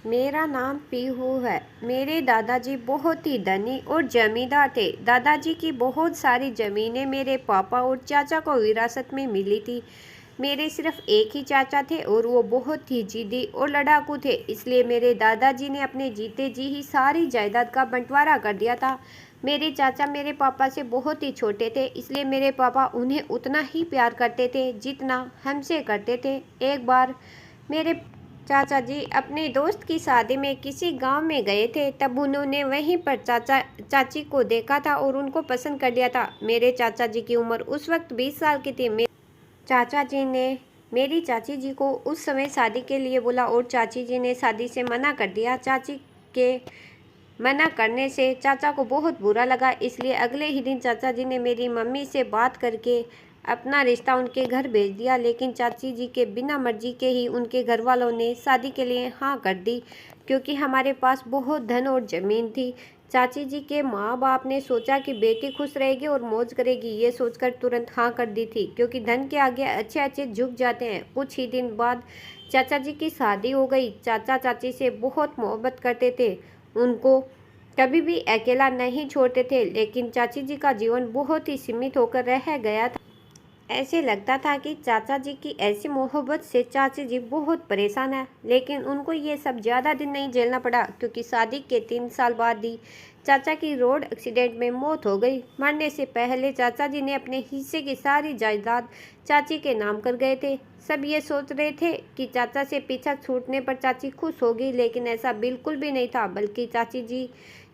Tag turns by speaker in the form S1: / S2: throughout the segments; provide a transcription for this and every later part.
S1: मेरा नाम पीहू है। मेरे दादाजी बहुत ही धनी और जमींदार थे। दादाजी की बहुत सारी ज़मीनें मेरे पापा और चाचा को विरासत में मिली थी। मेरे सिर्फ एक ही चाचा थे और वो बहुत ही जिद्दी और लड़ाकू थे, इसलिए मेरे दादाजी ने अपने जीते जी ही सारी जायदाद का बंटवारा कर दिया था। मेरे चाचा मेरे पापा से बहुत ही छोटे थे, इसलिए मेरे पापा उन्हें उतना ही प्यार करते थे जितना हमसे करते थे। एक बार मेरे चाचा जी अपने दोस्त की शादी में किसी गांव में गए थे। तब उन्होंने वहीं पर चाचा चाची को देखा था और उनको पसंद कर लिया था। मेरे चाचा जी की उम्र उस वक्त 20 साल की थी। चाचा जी ने मेरी चाची जी को उस समय शादी के लिए बोला और चाची जी ने शादी से मना कर दिया। चाची के मना करने से चाचा को बहुत बुरा लगा, इसलिए अगले ही दिन चाचा जी ने मेरी मम्मी से बात करके अपना रिश्ता उनके घर भेज दिया। लेकिन चाची जी के बिना मर्जी के ही उनके घर वालों ने शादी के लिए हाँ कर दी, क्योंकि हमारे पास बहुत धन और ज़मीन थी। चाची जी के माँ बाप ने सोचा कि बेटी खुश रहेगी और मौज करेगी, ये सोचकर तुरंत हाँ कर दी थी, क्योंकि धन के आगे अच्छे अच्छे झुक जाते हैं। कुछ ही दिन बाद चाचा जी की शादी हो गई। चाचा चाची से बहुत मोहब्बत करते थे, उनको कभी भी अकेला नहीं छोड़ते थे। लेकिन चाची जी का जीवन बहुत ही सीमित होकर रह गया था। ऐसे लगता था कि चाचा जी की ऐसी मोहब्बत से चाची जी बहुत परेशान है। लेकिन उनको ये सब ज़्यादा दिन नहीं झेलना पड़ा, क्योंकि शादी के 3 साल बाद ही चाचा की रोड एक्सीडेंट में मौत हो गई। मरने से पहले चाचा जी ने अपने हिस्से की सारी जायदाद चाची के नाम कर गए थे। सब ये सोच रहे थे कि चाचा से पीछा छूटने पर चाची खुश होगी, लेकिन ऐसा बिल्कुल भी नहीं था, बल्कि चाची जी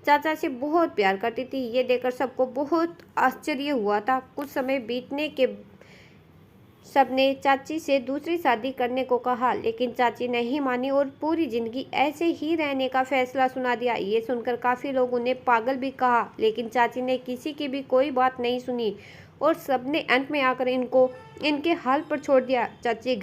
S1: चाचा से बहुत प्यार करती थी। ये देखकर सबको बहुत आश्चर्य हुआ था। कुछ समय बीतने के सबने चाची से दूसरी शादी करने को कहा, लेकिन चाची नहीं मानी और पूरी जिंदगी ऐसे ही रहने का फैसला सुना दिया। ये सुनकर काफ़ी लोग उन्हें पागल भी कहा, लेकिन चाची ने किसी की भी कोई बात नहीं सुनी और सबने अंत में आकर इनको इनके हाल पर छोड़ दिया। चाची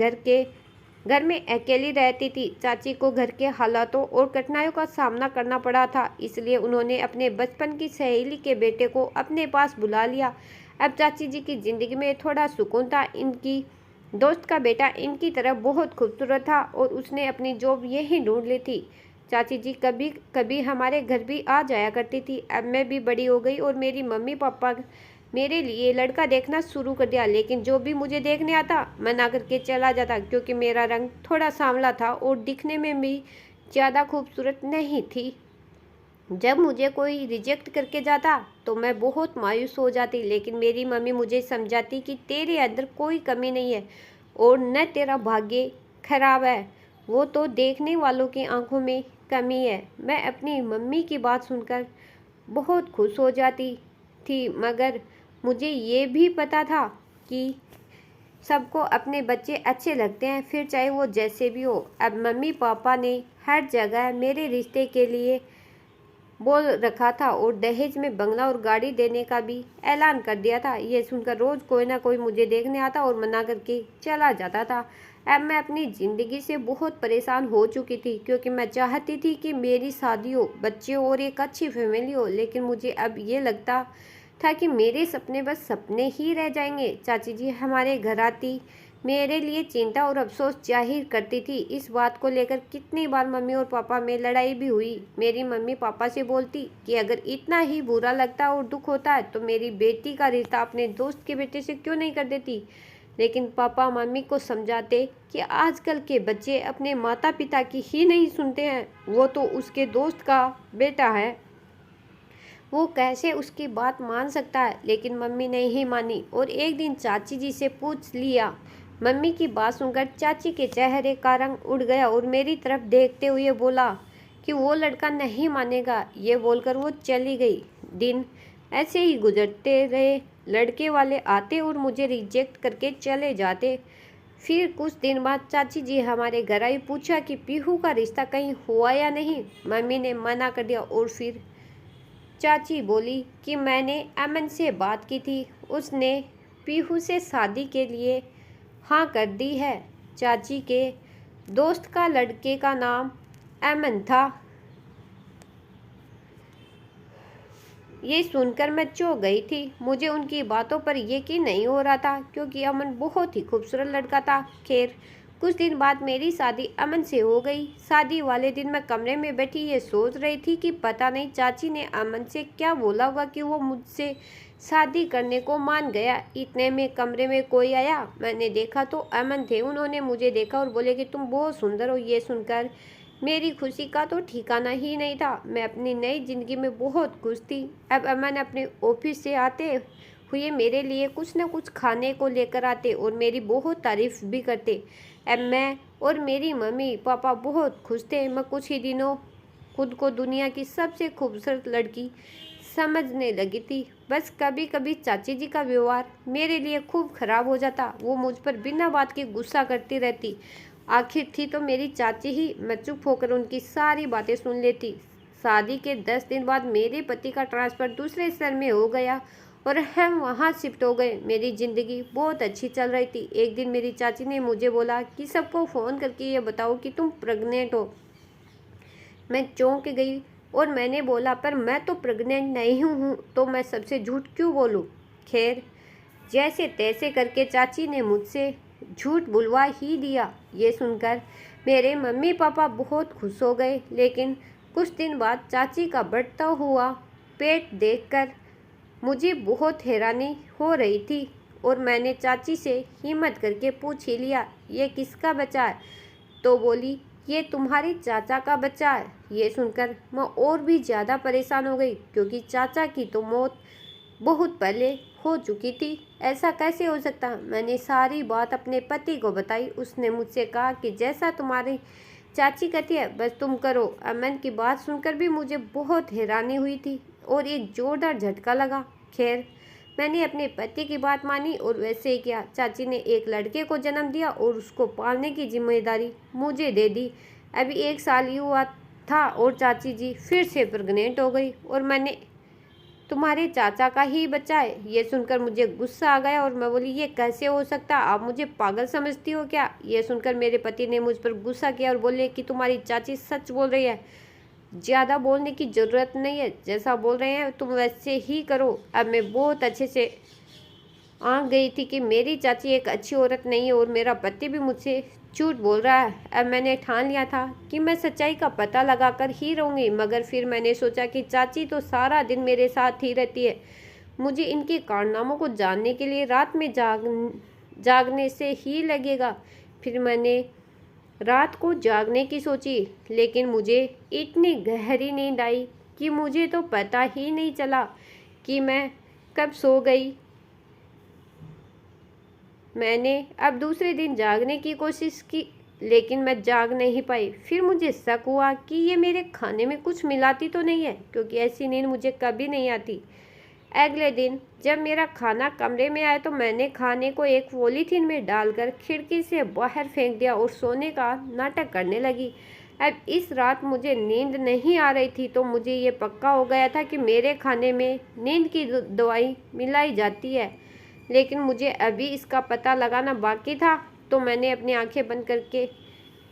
S1: घर में अकेली रहती थी। चाची को घर के हालातों और कठिनाइयों का सामना करना पड़ा था, इसलिए उन्होंने अपने बचपन की सहेली के बेटे को अपने पास बुला लिया। अब चाची जी की ज़िंदगी में थोड़ा सुकून था। इनकी दोस्त का बेटा इनकी तरह बहुत खूबसूरत था और उसने अपनी जॉब यहीं ढूंढ ली थी। चाची जी कभी कभी हमारे घर भी आ जाया करती थी। अब मैं भी बड़ी हो गई और मेरी मम्मी पापा मेरे लिए लड़का देखना शुरू कर दिया, लेकिन जो भी मुझे देखने आता मना करके चला जाता, क्योंकि मेरा रंग थोड़ा सांवला था और दिखने में भी ज़्यादा खूबसूरत नहीं थी। जब मुझे कोई रिजेक्ट करके जाता तो मैं बहुत मायूस हो जाती, लेकिन मेरी मम्मी मुझे समझाती कि तेरे अंदर कोई कमी नहीं है और न तेरा भाग्य खराब है, वो तो देखने वालों की आंखों में कमी है। मैं अपनी मम्मी की बात सुनकर बहुत खुश हो जाती थी, मगर मुझे ये भी पता था कि सबको अपने बच्चे अच्छे लगते हैं, फिर चाहे वो जैसे भी हो। अब मम्मी पापा ने हर जगह मेरे रिश्ते के लिए बोल रखा था और दहेज में बंगला और गाड़ी देने का भी ऐलान कर दिया था। ये सुनकर रोज कोई ना कोई मुझे देखने आता और मना करके चला जाता था। अब मैं अपनी ज़िंदगी से बहुत परेशान हो चुकी थी, क्योंकि मैं चाहती थी कि मेरी शादी हो, बच्चे और एक अच्छी फैमिली हो, लेकिन मुझे अब ये लगता था कि मेरे सपने बस सपने ही रह जाएंगे। चाची जी हमारे घर आती मेरे लिए चिंता और अफसोस जाहिर करती थी। इस बात को लेकर कितनी बार मम्मी और पापा में लड़ाई भी हुई। मेरी मम्मी पापा से बोलती कि अगर इतना ही बुरा लगता और दुख होता है तो मेरी बेटी का रिश्ता अपने दोस्त के बेटे से क्यों नहीं कर देती। लेकिन पापा मम्मी को समझाते कि आजकल के बच्चे अपने माता पिता की ही नहीं सुनते हैं, वो तो उसके दोस्त का बेटा है, वो कैसे उसकी बात मान सकता है। लेकिन मम्मी ने ही मानी और एक दिन चाची जी से पूछ लिया। मम्मी की बात सुनकर चाची के चेहरे का रंग उड़ गया और मेरी तरफ देखते हुए बोला कि वो लड़का नहीं मानेगा। ये बोलकर वो चली गई। दिन ऐसे ही गुजरते रहे। लड़के वाले आते और मुझे रिजेक्ट करके चले जाते। फिर कुछ दिन बाद चाची जी हमारे घर आई, पूछा कि पीहू का रिश्ता कहीं हुआ या नहीं। मम्मी ने मना कर दिया और फिर चाची बोली कि मैंने अमन से बात की थी, उसने पीहू से शादी के लिए हाँ कर दी है। चाची के दोस्त का लड़के का नाम अमन था। ये सुनकर मैं चौंक गई थी। मुझे उनकी बातों पर यकीन नहीं हो रहा था, क्योंकि अमन बहुत ही खूबसूरत लड़का था। खैर कुछ दिन बाद मेरी शादी अमन से हो गई। शादी वाले दिन मैं कमरे में बैठी ये सोच रही थी कि पता नहीं चाची ने अमन से क्या बोला होगा कि वो मुझसे शादी करने को मान गया। इतने में कमरे में कोई आया। मैंने देखा तो अमन थे। उन्होंने मुझे देखा और बोले कि तुम बहुत सुंदर हो। ये सुनकर मेरी खुशी का तो ठिकाना ही नहीं था। मैं अपनी नई जिंदगी में बहुत खुश थी। अब अमन अपने ऑफिस से आते हुए मेरे लिए कुछ न कुछ खाने को लेकर आते और मेरी बहुत तारीफ भी करते। अब मैं और मेरी मम्मी पापा बहुत खुश थे। मैं कुछ ही दिनों खुद को दुनिया की सबसे खूबसूरत लड़की समझने लगी थी। बस कभी कभी चाची जी का व्यवहार मेरे लिए खूब खराब हो जाता। वो मुझ पर बिना बात के गुस्सा करती रहती। आखिर थी तो मेरी चाची ही। मैं चुप होकर उनकी सारी बातें सुन लेती। शादी के 10 दिन बाद मेरे पति का ट्रांसफ़र दूसरे शहर में हो गया और हम वहाँ शिफ्ट हो गए। मेरी ज़िंदगी बहुत अच्छी चल रही थी। एक दिन मेरी चाची ने मुझे बोला कि सबको फ़ोन करके ये बताओ कि तुम प्रेग्नेंट हो। मैं चौंक गई और मैंने बोला पर मैं तो प्रेग्नेंट नहीं हूँ तो मैं सबसे झूठ क्यों बोलूँ। खैर जैसे तैसे करके चाची ने मुझसे झूठ बुलवा ही दिया। ये सुनकर मेरे मम्मी पापा बहुत खुश हो गए। लेकिन कुछ दिन बाद चाची का बढ़ता हुआ पेट देखकर मुझे बहुत हैरानी हो रही थी और मैंने चाची से हिम्मत करके पूछ ही लिया, ये किसका बच्चा है? तो बोली, ये तुम्हारे चाचा का बच्चा है। ये सुनकर मैं और भी ज़्यादा परेशान हो गई क्योंकि चाचा की तो मौत बहुत पहले हो चुकी थी। ऐसा कैसे हो सकता? मैंने सारी बात अपने पति को बताई। उसने मुझसे कहा कि जैसा तुम्हारी चाची कहती है बस तुम करो। अमन की बात सुनकर भी मुझे बहुत हैरानी हुई थी और एक जोरदार झटका लगा। खैर मैंने अपने पति की बात मानी और वैसे ही किया। चाची ने एक लड़के को जन्म दिया और उसको पालने की जिम्मेदारी मुझे दे दी। अभी 1 साल ही हुआ था और चाची जी फिर से प्रेग्नेंट हो गई और मैंने तुम्हारे चाचा का ही बच्चा है। ये सुनकर मुझे गुस्सा आ गया और मैं बोली, ये कैसे हो सकता? आप मुझे पागल समझती हो क्या? ये सुनकर मेरे पति ने मुझ पर गुस्सा किया और बोले कि तुम्हारी चाची सच बोल रही है। ज़्यादा बोलने की ज़रूरत नहीं है। जैसा बोल रहे हैं तुम वैसे ही करो। अब मैं बहुत अच्छे से आंक गई थी कि मेरी चाची एक अच्छी औरत नहीं है और मेरा पति भी मुझसे झूठ बोल रहा है। अब मैंने ठान लिया था कि मैं सच्चाई का पता लगाकर ही रहूँगी। मगर फिर मैंने सोचा कि चाची तो सारा दिन मेरे साथ ही रहती है। मुझे इनके कारनामों को जानने के लिए रात में जागने से ही लगेगा। फिर मैंने रात को जागने की सोची लेकिन मुझे इतनी गहरी नींद आई कि मुझे तो पता ही नहीं चला कि मैं कब सो गई। मैंने अब दूसरे दिन जागने की कोशिश की लेकिन मैं जाग नहीं पाई। फिर मुझे शक हुआ कि ये मेरे खाने में कुछ मिलाती तो नहीं है क्योंकि ऐसी नींद मुझे कभी नहीं आती। अगले दिन जब मेरा खाना कमरे में आया तो मैंने खाने को एक पॉलीथीन में डालकर खिड़की से बाहर फेंक दिया और सोने का नाटक करने लगी। अब इस रात मुझे नींद नहीं आ रही थी तो मुझे ये पक्का हो गया था कि मेरे खाने में नींद की दवाई मिलाई जाती है। लेकिन मुझे अभी इसका पता लगाना बाकी था। तो मैंने अपनी आंखें बंद करके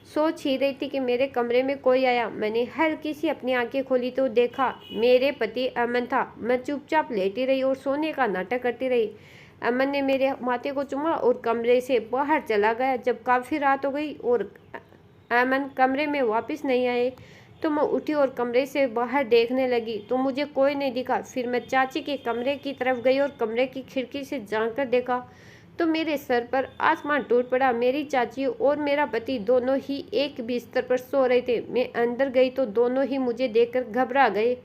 S1: सोच ही रही थी कि मेरे कमरे में कोई आया। मैंने हल्की सी अपनी आंखें खोली तो देखा मेरे पति अमन था। मैं चुपचाप लेटी रही और सोने का नाटक करती रही। अमन ने मेरे माथे को चूमा और कमरे से बाहर चला गया। जब काफ़ी रात हो गई और अमन कमरे में वापस नहीं आए तो मैं उठी और कमरे से बाहर देखने लगी तो मुझे कोई नहीं दिखा। फिर मैं चाची के कमरे की तरफ गई और कमरे की खिड़की से झांक कर देखा तो मेरे सर पर आसमान टूट पड़ा। मेरी चाची और मेरा पति दोनों ही एक बिस्तर पर सो रहे थे। मैं अंदर गई तो दोनों ही मुझे देखकर घबरा गए।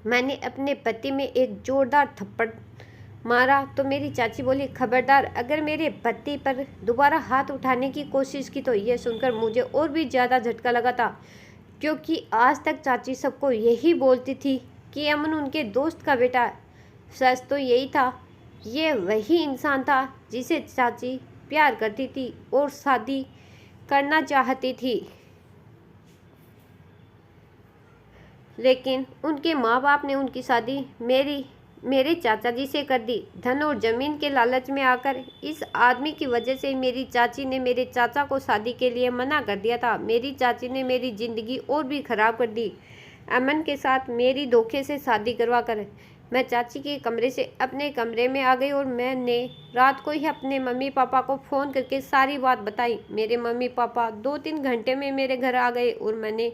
S1: मैंने अपने पति में एक जोरदार थप्पड़ मारा तो मेरी चाची बोली, खबरदार अगर मेरे पति पर दोबारा हाथ उठाने की कोशिश की तो। यह सुनकर मुझे और भी ज़्यादा झटका लगा था क्योंकि आज तक चाची सबको यही बोलती थी कि अमन उनके दोस्त का बेटा है। सच तो यही था, ये वही इंसान था जिसे चाची प्यार करती थी और शादी करना चाहती थी। लेकिन उनके माँ बाप ने उनकी शादी मेरे चाचा जी से कर दी। धन और ज़मीन के लालच में आकर इस आदमी की वजह से मेरी चाची ने मेरे चाचा को शादी के लिए मना कर दिया था। मेरी चाची ने मेरी ज़िंदगी और भी ख़राब कर दी। अमन के साथ मेरी धोखे से शादी करवा कर मैं चाची के कमरे से अपने कमरे में आ गई और मैंने रात को ही अपने मम्मी पापा को फ़ोन करके सारी बात बताई। मेरे मम्मी पापा 2-3 घंटे में मेरे घर आ गए और मैंने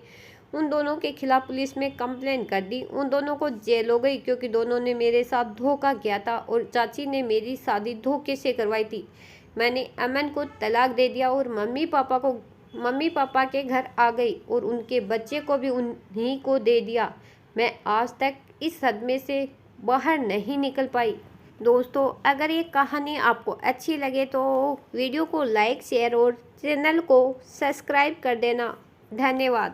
S1: उन दोनों के खिलाफ़ पुलिस में कंप्लेन कर दी। उन दोनों को जेल हो गई क्योंकि दोनों ने मेरे साथ धोखा किया था और चाची ने मेरी शादी धोखे से करवाई थी। मैंने अमन को तलाक दे दिया और मम्मी पापा के घर आ गई और उनके बच्चे को भी उन्हीं को दे दिया। मैं आज तक इस सदमे से बाहर नहीं निकल पाई। दोस्तों, अगर ये कहानी आपको अच्छी लगे तो वीडियो को लाइक शेयर और चैनल को सब्सक्राइब कर देना। धन्यवाद।